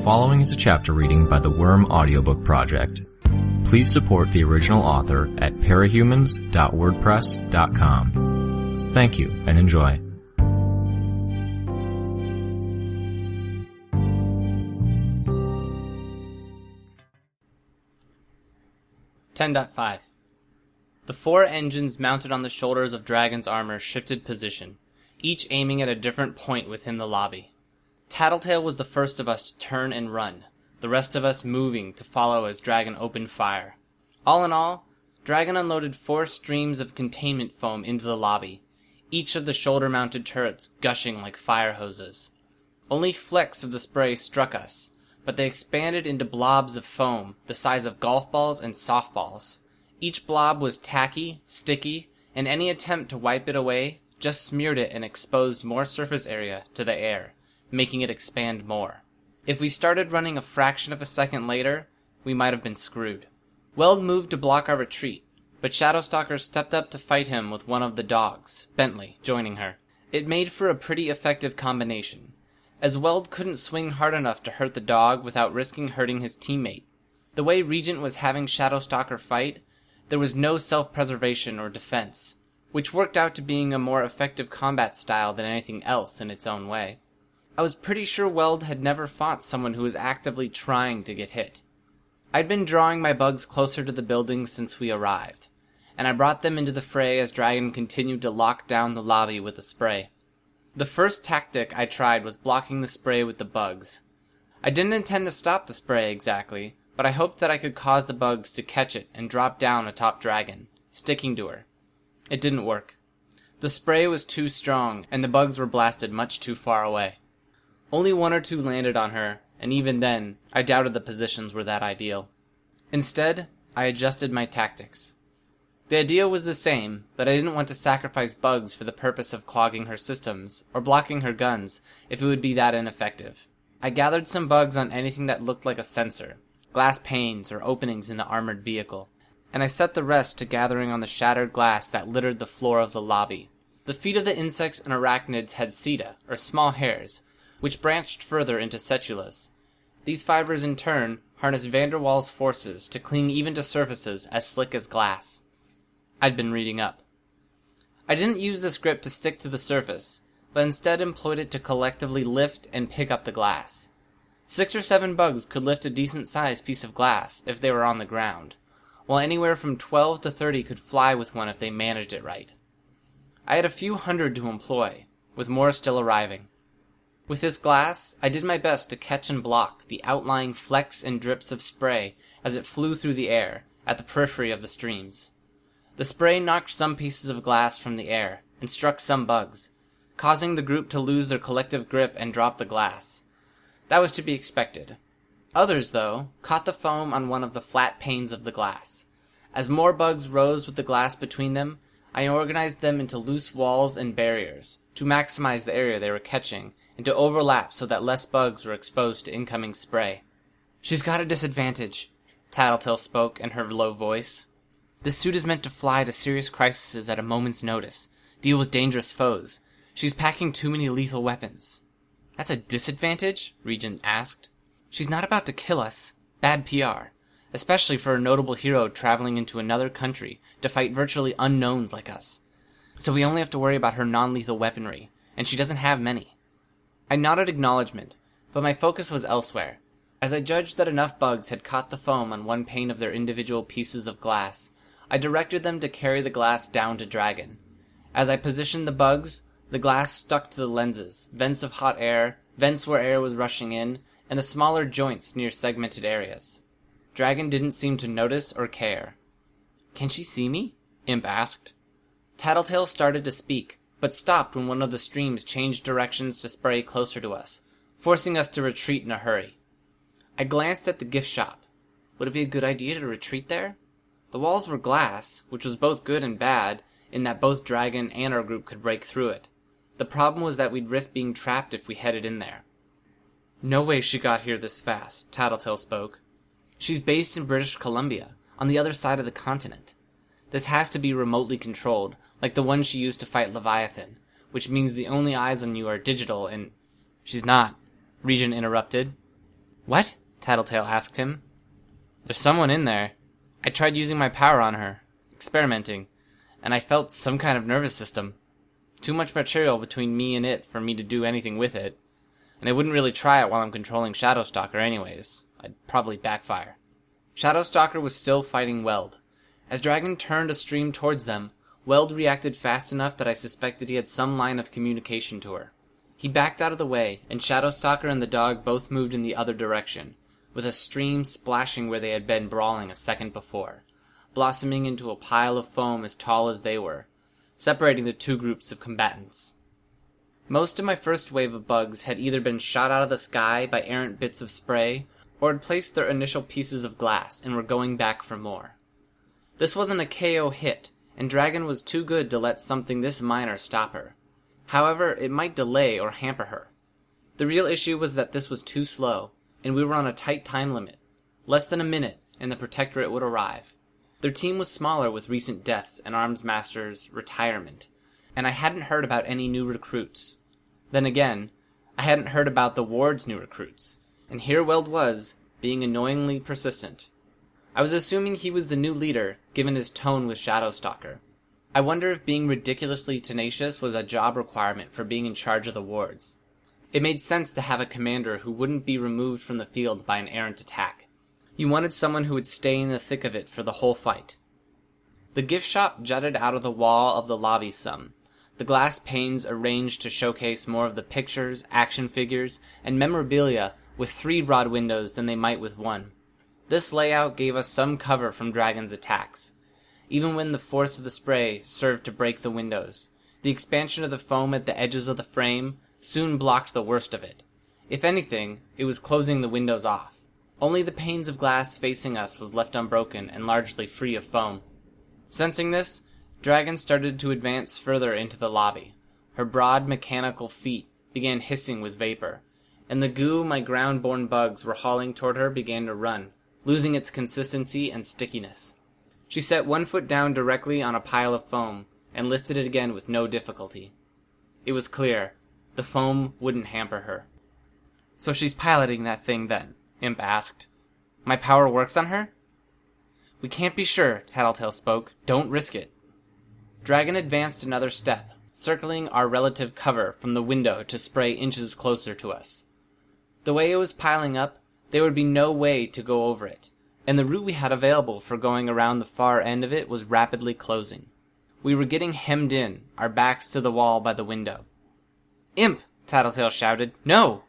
following is a chapter reading by the Worm Audiobook Project. Please support the original author at parahumans.wordpress.com. Thank you and enjoy. .5 The four engines mounted on the shoulders of Dragon's armor shifted position, each aiming at a different point within the lobby. Tattletale was the first of us to turn and run, the rest of us moving to follow as Dragon opened fire. All in all, Dragon unloaded 4 streams of containment foam into the lobby, each of the shoulder-mounted turrets gushing like fire hoses. Only flecks of the spray struck us, but they expanded into blobs of foam the size of golf balls and softballs. Each blob was tacky, sticky, and any attempt to wipe it away just smeared it and exposed more surface area to the air, making it expand more. If we started running a fraction of a second later, we might have been screwed. Weld moved to block our retreat, but Shadowstalker stepped up to fight him with one of the dogs, Bentley, joining her. It made for a pretty effective combination, as Weld couldn't swing hard enough to hurt the dog without risking hurting his teammate. The way Regent was having Shadowstalker fight, there was no self-preservation or defense, which worked out to being a more effective combat style than anything else in its own way. I was pretty sure Weld had never fought someone who was actively trying to get hit. I'd been drawing my bugs closer to the building since we arrived, and I brought them into the fray as Dragon continued to lock down the lobby with the spray. The first tactic I tried was blocking the spray with the bugs. I didn't intend to stop the spray exactly, but I hoped that I could cause the bugs to catch it and drop down atop Dragon, sticking to her. It didn't work. The spray was too strong, and the bugs were blasted much too far away. Only 1 or 2 landed on her, and even then, I doubted the positions were that ideal. Instead, I adjusted my tactics. The idea was the same, but I didn't want to sacrifice bugs for the purpose of clogging her systems, or blocking her guns, if it would be that ineffective. I gathered some bugs on anything that looked like a sensor, glass panes or openings in the armored vehicle, and I set the rest to gathering on the shattered glass that littered the floor of the lobby. The feet of the insects and arachnids had seta, or small hairs, which branched further into setulas. These fibers in turn harnessed van der Waals forces to cling even to surfaces as slick as glass. I'd been reading up. I didn't use this grip to stick to the surface, but instead employed it to collectively lift and pick up the glass. 6 or 7 bugs could lift a decent-sized piece of glass if they were on the ground, while anywhere from 12 to 30 could fly with one if they managed it right. I had a few hundred to employ, with more still arriving. With this glass, I did my best to catch and block the outlying flecks and drips of spray as it flew through the air at the periphery of the streams. The spray knocked some pieces of glass from the air and struck some bugs, causing the group to lose their collective grip and drop the glass. That was to be expected. Others, though, caught the foam on one of the flat panes of the glass. As more bugs rose with the glass between them, I organized them into loose walls and barriers to maximize the area they were catching and to overlap so that less bugs were exposed to incoming spray. "She's got a disadvantage," Tattletale spoke in her low voice. "This suit is meant to fly to serious crises at a moment's notice, deal with dangerous foes. She's packing too many lethal weapons." "That's a disadvantage?" Regent asked. "She's not about to kill us. Bad PR. Especially for a notable hero traveling into another country to fight virtually unknowns like us. So we only have to worry about her non-lethal weaponry, and she doesn't have many." I nodded acknowledgement, but my focus was elsewhere. As I judged that enough bugs had caught the foam on one pane of their individual pieces of glass, I directed them to carry the glass down to Dragon. As I positioned the bugs, the glass stuck to the lenses, vents of hot air, vents where air was rushing in, and the smaller joints near segmented areas. Dragon didn't seem to notice or care. "Can she see me?" Imp asked. Tattletale started to speak, but stopped when one of the streams changed directions to spray closer to us, forcing us to retreat in a hurry. I glanced at the gift shop. Would it be a good idea to retreat there? The walls were glass, which was both good and bad, in that both Dragon and our group could break through it. The problem was that we'd risk being trapped if we headed in there. "No way she got here this fast," Tattletale spoke. "She's based in British Columbia, on the other side of the continent. This has to be remotely controlled, like the one she used to fight Leviathan, which means the only eyes on you are digital and—" "She's not," Regent interrupted. What? Tattletale asked him. There's someone in there. I tried using my power on her, experimenting, and I felt some kind of nervous system. Too much material between me and it for me to do anything with it, and I wouldn't really try it while I'm controlling Shadowstalker anyways. I'd probably backfire. Shadowstalker was still fighting Weld. As Dragon turned a stream towards them, Weld reacted fast enough that I suspected he had some line of communication to her. He backed out of the way, and Shadowstalker and the dog both moved in the other direction, with a stream splashing where they had been brawling a second before, blossoming into a pile of foam as tall as they were, separating the two groups of combatants. Most of my first wave of bugs had either been shot out of the sky by errant bits of spray, or had placed their initial pieces of glass and were going back for more. This wasn't a KO hit, and Dragon was too good to let something this minor stop her. However, it might delay or hamper her. The real issue was that this was too slow, and we were on a tight time limit. Less than a minute, and the Protectorate would arrive. Their team was smaller with recent deaths and Arms Master's retirement, and I hadn't heard about any new recruits. Then again, I hadn't heard about the Ward's new recruits, and here Weld was, being annoyingly persistent. I was assuming he was the new leader, given his tone with Shadowstalker. I wonder if being ridiculously tenacious was a job requirement for being in charge of the wards. It made sense to have a commander who wouldn't be removed from the field by an errant attack. You wanted someone who would stay in the thick of it for the whole fight. The gift shop jutted out of the wall of the lobby some, the glass panes arranged to showcase more of the pictures, action figures, and memorabilia with 3 broad windows than they might with 1. This layout gave us some cover from Dragon's attacks, even when the force of the spray served to break the windows. The expansion of the foam at the edges of the frame soon blocked the worst of it. If anything, it was closing the windows off. Only the panes of glass facing us was left unbroken and largely free of foam. Sensing this, Dragon started to advance further into the lobby. Her broad mechanical feet began hissing with vapor, and the goo my ground-born bugs were hauling toward her began to run, losing its consistency and stickiness. She set one foot down directly on a pile of foam, and lifted it again with no difficulty. It was clear. The foam wouldn't hamper her. So she's piloting that thing then? Imp asked. My power works on her? We can't be sure, Tattletale spoke. Don't risk it. Dragon advanced another step, circling our relative cover from the window to spray inches closer to us. The way it was piling up, there would be no way to go over it, and the route we had available for going around the far end of it was rapidly closing. We were getting hemmed in, our backs to the wall by the window. Imp! Tattletale shouted. No!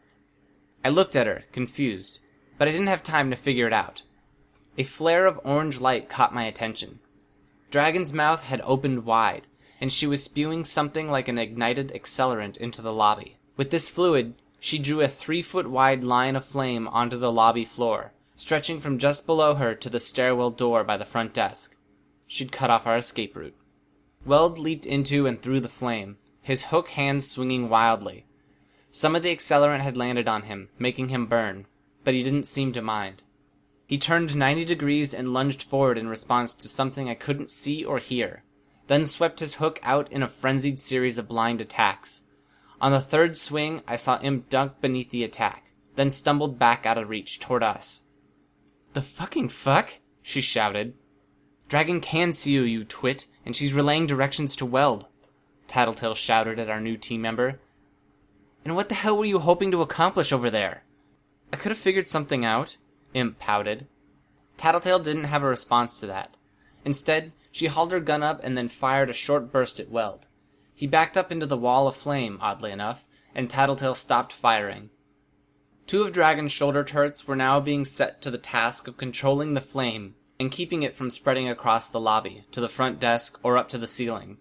I looked at her, confused, but I didn't have time to figure it out. A flare of orange light caught my attention. Dragon's mouth had opened wide, and she was spewing something like an ignited accelerant into the lobby. With this fluid, she drew a 3-foot-wide line of flame onto the lobby floor, stretching from just below her to the stairwell door by the front desk. She'd cut off our escape route. Weld leaped into and through the flame, his hook hands swinging wildly. Some of the accelerant had landed on him, making him burn, but he didn't seem to mind. He turned 90 degrees and lunged forward in response to something I couldn't see or hear, then swept his hook out in a frenzied series of blind attacks. On the third swing, I saw Imp dunk beneath the attack, then stumbled back out of reach toward us. The fucking fuck? She shouted. Dragon can see you, you twit, and she's relaying directions to Weld, Tattletale shouted at our new team member. And what the hell were you hoping to accomplish over there? I could have figured something out, Imp pouted. Tattletale didn't have a response to that. Instead, she hauled her gun up and then fired a short burst at Weld. He backed up into the wall of flame, oddly enough, and Tattletale stopped firing. 2 of Dragon's shoulder turrets were now being set to the task of controlling the flame and keeping it from spreading across the lobby, to the front desk, or up to the ceiling.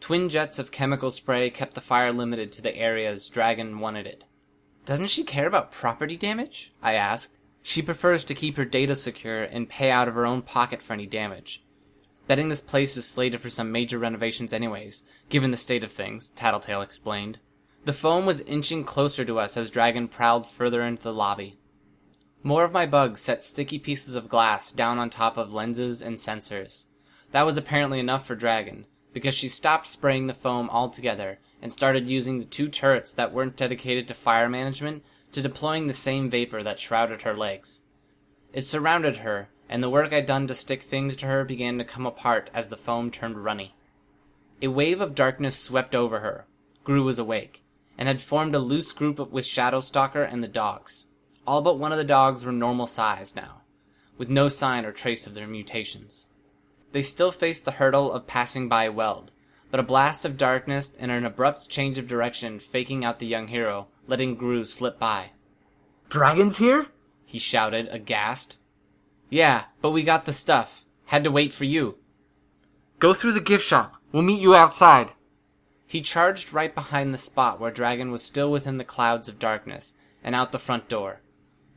Twin jets of chemical spray kept the fire limited to the areas Dragon wanted it. Doesn't she care about property damage? I asked. She prefers to keep her data secure and pay out of her own pocket for any damage. Betting this place is slated for some major renovations anyways, given the state of things, Tattletale explained. The foam was inching closer to us as Dragon prowled further into the lobby. More of my bugs set sticky pieces of glass down on top of lenses and sensors. That was apparently enough for Dragon, because she stopped spraying the foam altogether and started using the 2 turrets that weren't dedicated to fire management to deploying the same vapor that shrouded her legs. It surrounded her, and the work I'd done to stick things to her began to come apart as the foam turned runny. A wave of darkness swept over her. Gru was awake, and had formed a loose group with Shadowstalker and the dogs. All but one of the dogs were normal size now, with no sign or trace of their mutations. They still faced the hurdle of passing by Weld, but a blast of darkness and an abrupt change of direction faking out the young hero, letting Gru slip by. "Dragons here?" he shouted, aghast. "Yeah, but we got the stuff. Had to wait for you." "Go through the gift shop. We'll meet you outside." He charged right behind the spot where Dragon was still within the clouds of darkness, and out the front door.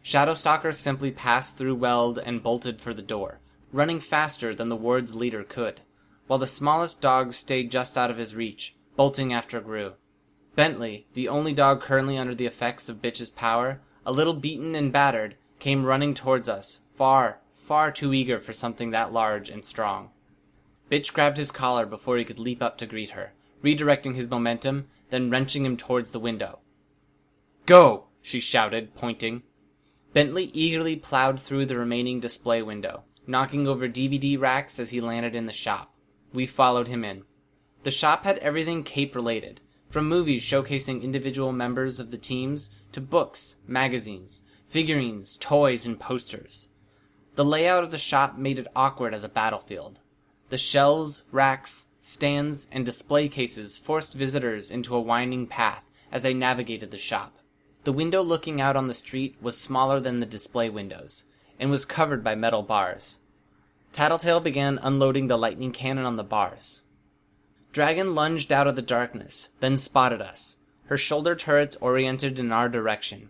Shadowstalker simply passed through Weld and bolted for the door, running faster than the ward's leader could, while the smallest dog stayed just out of his reach, bolting after Gru. Bentley, the only dog currently under the effects of Bitch's power, a little beaten and battered, came running towards us, far, far too eager for something that large and strong. Bitch grabbed his collar before he could leap up to greet her, redirecting his momentum, then wrenching him towards the window. "Go!" she shouted, pointing. Bentley eagerly plowed through the remaining display window, knocking over DVD racks as he landed in the shop. We followed him in. The shop had everything Cape-related, from movies showcasing individual members of the teams to books, magazines, figurines, toys, and posters. The layout of the shop made it awkward as a battlefield. The shelves, racks, stands, and display cases forced visitors into a winding path as they navigated the shop. The window looking out on the street was smaller than the display windows, and was covered by metal bars. Tattletale began unloading the lightning cannon on the bars. Dragon lunged out of the darkness, then spotted us, her shoulder turrets oriented in our direction.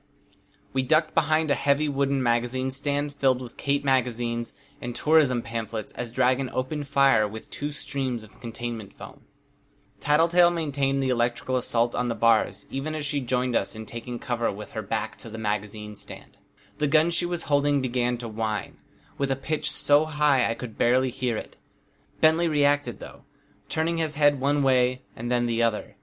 We ducked behind a heavy wooden magazine stand filled with Cape magazines and tourism pamphlets as Dragon opened fire with 2 streams of containment foam. Tattletale maintained the electrical assault on the bars, even as she joined us in taking cover with her back to the magazine stand. The gun she was holding began to whine, with a pitch so high I could barely hear it. Bentley reacted, though, turning his head one way and then the other.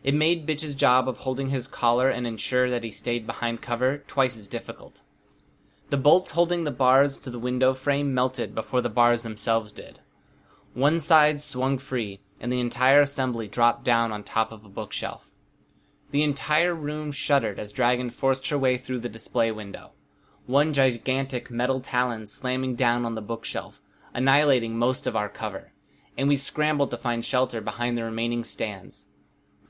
It made Bitch's job of holding his collar and ensure that he stayed behind cover twice as difficult. The bolts holding the bars to the window frame melted before the bars themselves did. One side swung free, and the entire assembly dropped down on top of a bookshelf. The entire room shuddered as Dragon forced her way through the display window, one gigantic metal talon slamming down on the bookshelf, annihilating most of our cover, and we scrambled to find shelter behind the remaining stands.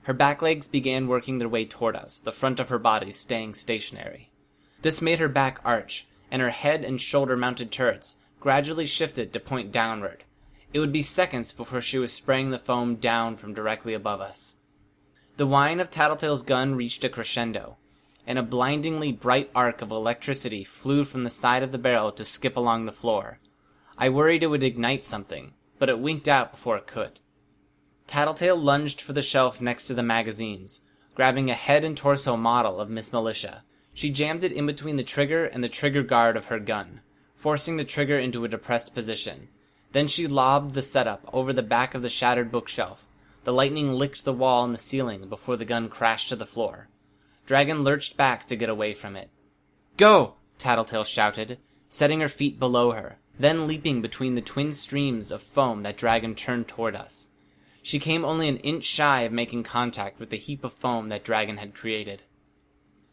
Her back legs began working their way toward us, the front of her body staying stationary. This made her back arch, and her head and shoulder-mounted turrets gradually shifted to point downward. It would be seconds before she was spraying the foam down from directly above us. The whine of Tattletale's gun reached a crescendo, and a blindingly bright arc of electricity flew from the side of the barrel to skip along the floor. I worried it would ignite something, but it winked out before it could. Tattletale lunged for the shelf next to the magazines, grabbing a head and torso model of Miss Militia. She jammed it in between the trigger and the trigger guard of her gun, forcing the trigger into a depressed position. Then she lobbed the setup over the back of the shattered bookshelf. The lightning licked the wall and the ceiling before the gun crashed to the floor. Dragon lurched back to get away from it. "Go!" Tattletale shouted, setting her feet below her, then leaping between the twin streams of foam that Dragon turned toward us. She came only an inch shy of making contact with the heap of foam that Dragon had created.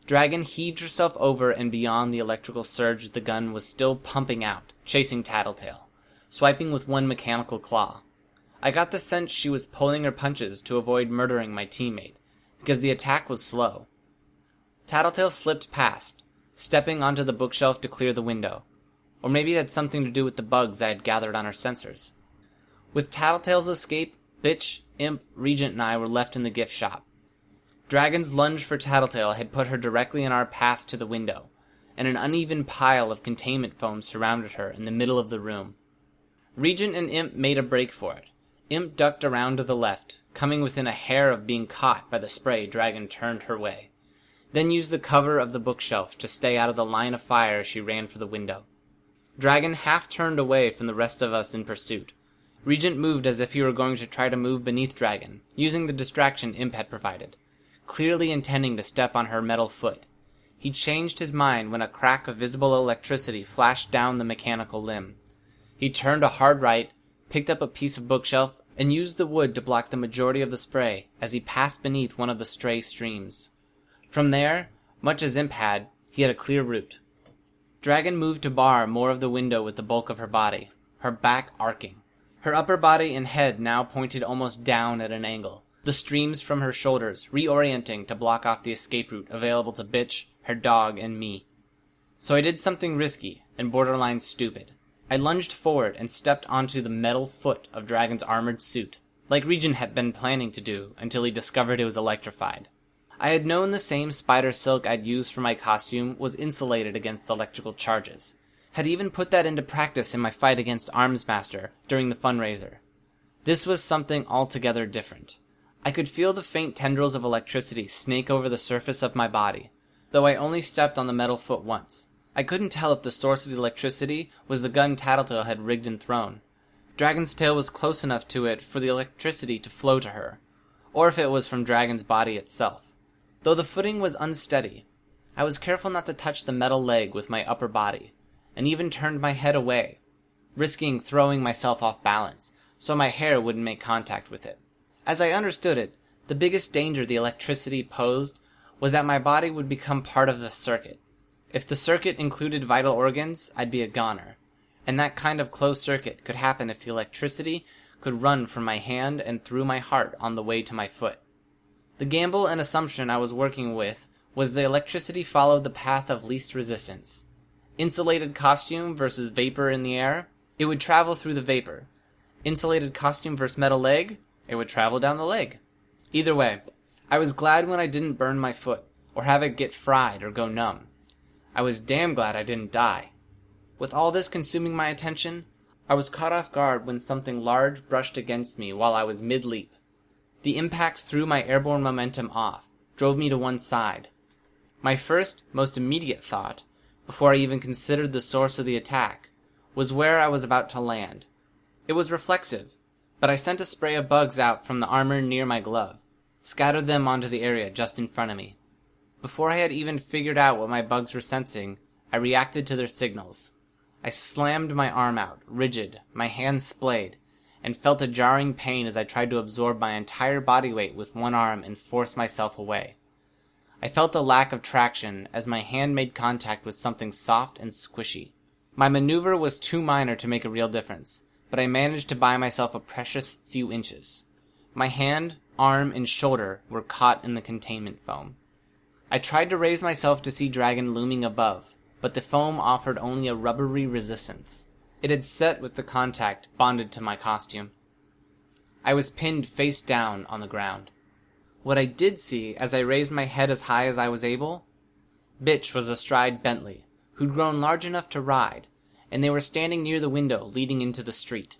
Dragon heaved herself over and beyond the electrical surge the gun was still pumping out, chasing Tattletale, swiping with one mechanical claw. I got the sense she was pulling her punches to avoid murdering my teammate, because the attack was slow. Tattletale slipped past, stepping onto the bookshelf to clear the window. Or maybe it had something to do with the bugs I had gathered on her sensors. With Tattletale's escape, Bitch, Imp, Regent, and I were left in the gift shop. Dragon's lunge for Tattletale had put her directly in our path to the window, and an uneven pile of containment foam surrounded her in the middle of the room. Regent and Imp made a break for it. Imp ducked around to the left, coming within a hair of being caught by the spray Dragon turned her way, then used the cover of the bookshelf to stay out of the line of fire as she ran for the window. Dragon half turned away from the rest of us in pursuit. Regent moved as if he were going to try to move beneath Dragon, using the distraction Imp had provided, clearly intending to step on her metal foot. He changed his mind when a crack of visible electricity flashed down the mechanical limb. He turned a hard right, picked up a piece of bookshelf, and used the wood to block the majority of the spray as he passed beneath one of the stray streams. From there, much as Imp had, he had a clear route. Dragon moved to bar more of the window with the bulk of her body, her back arcing. Her upper body and head now pointed almost down at an angle, the streams from her shoulders reorienting to block off the escape route available to Bitch, her dog, and me. So I did something risky and borderline stupid. I lunged forward and stepped onto the metal foot of Dragon's armored suit, like Regent had been planning to do until he discovered it was electrified. I had known the same spider silk I'd used for my costume was insulated against electrical charges. Had even put that into practice in my fight against Armsmaster during the fundraiser. This was something altogether different. I could feel the faint tendrils of electricity snake over the surface of my body, though I only stepped on the metal foot once. I couldn't tell if the source of the electricity was the gun Tattletale had rigged and thrown. Dragon's tail was close enough to it for the electricity to flow to her, or if it was from Dragon's body itself. Though the footing was unsteady, I was careful not to touch the metal leg with my upper body, and even turned my head away, risking throwing myself off balance, so my hair wouldn't make contact with it. As I understood it, the biggest danger the electricity posed was that my body would become part of the circuit. If the circuit included vital organs, I'd be a goner, and that kind of closed circuit could happen if the electricity could run from my hand and through my heart on the way to my foot. The gamble and assumption I was working with was the electricity followed the path of least resistance. Insulated costume versus vapor in the air, it would travel through the vapor. Insulated costume versus metal leg, it would travel down the leg. Either way, I was glad when I didn't burn my foot, or have it get fried or go numb. I was damn glad I didn't die. With all this consuming my attention, I was caught off guard when something large brushed against me while I was mid-leap. The impact threw my airborne momentum off, drove me to one side. My first, most immediate thought, before I even considered the source of the attack, was where I was about to land. It was reflexive, but I sent a spray of bugs out from the armor near my glove, scattered them onto the area just in front of me. Before I had even figured out what my bugs were sensing, I reacted to their signals. I slammed my arm out, rigid, my hand splayed, and felt a jarring pain as I tried to absorb my entire body weight with one arm and force myself away. I felt a lack of traction as my hand made contact with something soft and squishy. My maneuver was too minor to make a real difference, but I managed to buy myself a precious few inches. My hand, arm, and shoulder were caught in the containment foam. I tried to raise myself to see Dragon looming above, but the foam offered only a rubbery resistance. It had set with the contact bonded to my costume. I was pinned face down on the ground. What I did see as I raised my head as high as I was able, Bitch was astride Bentley, who'd grown large enough to ride, and they were standing near the window leading into the street.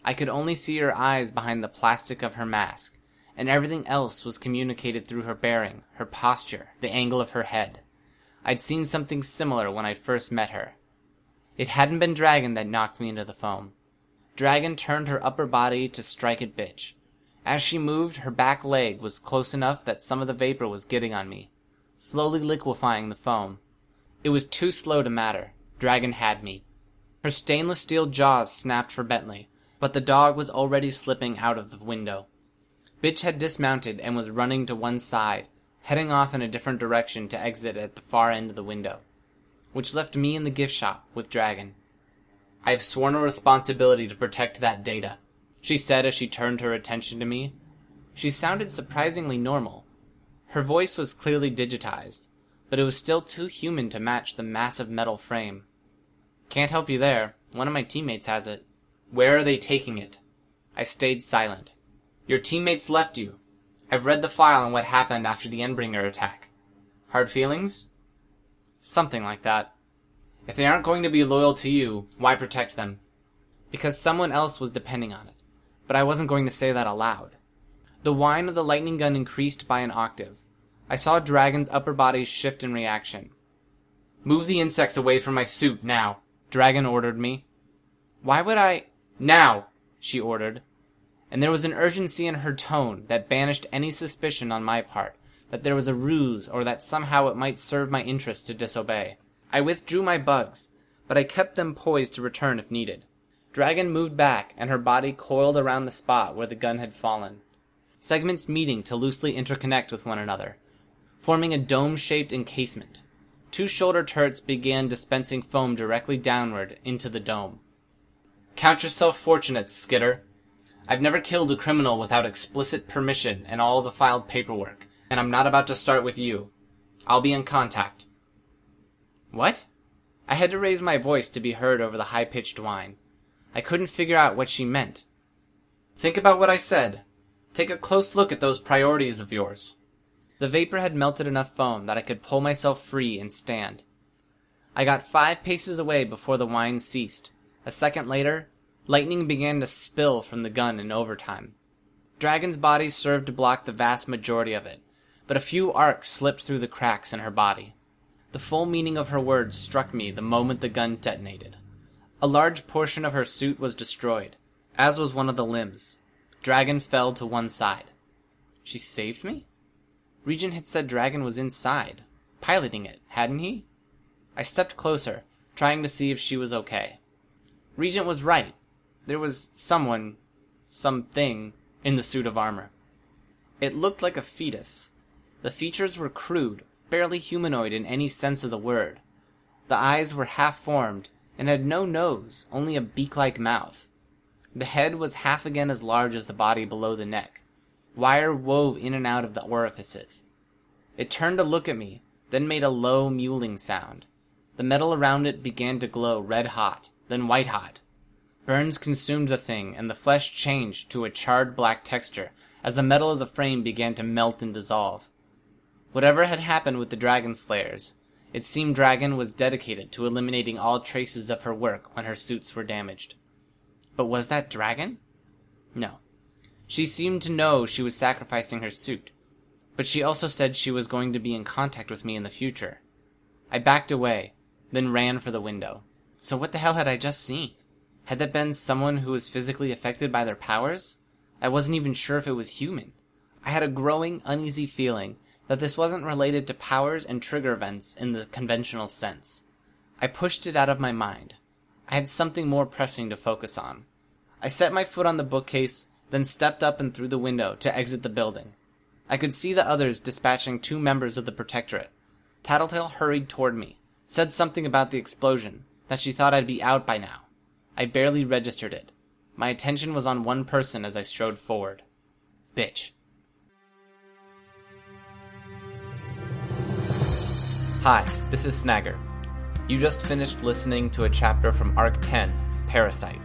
I could only see her eyes behind the plastic of her mask, and everything else was communicated through her bearing, her posture, the angle of her head. I'd seen something similar when I'd first met her. It hadn't been Dragon that knocked me into the foam. Dragon turned her upper body to strike at Bitch. As she moved, her back leg was close enough that some of the vapor was getting on me, slowly liquefying the foam. It was too slow to matter. Dragon had me. Her stainless steel jaws snapped for Bentley, but the dog was already slipping out of the window. Bitch had dismounted and was running to one side, heading off in a different direction to exit at the far end of the window, which left me in the gift shop with Dragon. I have sworn a responsibility to protect that data, she said as she turned her attention to me. She sounded surprisingly normal. Her voice was clearly digitized, but it was still too human to match the massive metal frame. Can't help you there. One of my teammates has it. Where are they taking it? I stayed silent. Your teammates left you. I've read the file on what happened after the Endbringer attack. Hard feelings? Something like that. If they aren't going to be loyal to you, why protect them? Because someone else was depending on it. But I wasn't going to say that aloud. The whine of the lightning gun increased by an octave. I saw Dragon's upper body shift in reaction. Move the insects away from my suit, now, Dragon ordered me. Why would I? Now, she ordered. And there was an urgency in her tone that banished any suspicion on my part that there was a ruse or that somehow it might serve my interest to disobey. I withdrew my bugs, but I kept them poised to return if needed. Dragon moved back, and her body coiled around the spot where the gun had fallen. Segments meeting to loosely interconnect with one another, forming a dome-shaped encasement. 2 shoulder turrets began dispensing foam directly downward into the dome. Count yourself fortunate, Skitter. I've never killed a criminal without explicit permission and all the filed paperwork, and I'm not about to start with you. I'll be in contact. What? I had to raise my voice to be heard over the high-pitched whine. I couldn't figure out what she meant. Think about what I said. Take a close look at those priorities of yours. The vapor had melted enough foam that I could pull myself free and stand. I got 5 paces away before the whine ceased. A second later, lightning began to spill from the gun in overtime. Dragon's body served to block the vast majority of it, but a few arcs slipped through the cracks in her body. The full meaning of her words struck me the moment the gun detonated. A large portion of her suit was destroyed, as was one of the limbs. Dragon fell to one side. She saved me? Regent had said Dragon was inside, piloting it, hadn't he? I stepped closer, trying to see if she was okay. Regent was right. There was something, in the suit of armor. It looked like a fetus. The features were crude, barely humanoid in any sense of the word. The eyes were half-formed, and had no nose, only a beak-like mouth. The head was half again as large as the body below the neck. Wire wove in and out of the orifices. It turned to look at me, then made a low mewling sound. The metal around it began to glow red-hot, then white-hot. Burns consumed the thing, and the flesh changed to a charred black texture as the metal of the frame began to melt and dissolve. Whatever had happened with the Dragon Slayers, it seemed Dragon was dedicated to eliminating all traces of her work when her suits were damaged. But was that Dragon? No. She seemed to know she was sacrificing her suit, but she also said she was going to be in contact with me in the future. I backed away, then ran for the window. So what the hell had I just seen? Had that been someone who was physically affected by their powers? I wasn't even sure if it was human. I had a growing, uneasy feeling that this wasn't related to powers and trigger events in the conventional sense. I pushed it out of my mind. I had something more pressing to focus on. I set my foot on the bookcase, then stepped up and through the window to exit the building. I could see the others dispatching 2 members of the Protectorate. Tattletale hurried toward me, said something about the explosion, that she thought I'd be out by now. I barely registered it. My attention was on one person as I strode forward. Bitch. Hi, this is Snagger. You just finished listening to a chapter from Arc 10, Parasite,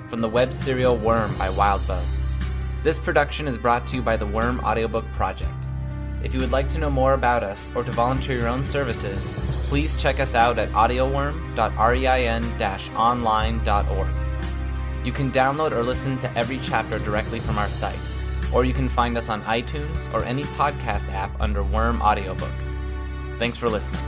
from the web serial Worm by Wildbow. This production is brought to you by the Worm Audiobook Project. If you would like to know more about us or to volunteer your own services, please check us out at audioworm.rein-online.org. You can download or listen to every chapter directly from our site, or you can find us on iTunes or any podcast app under Worm Audiobook. Thanks for listening.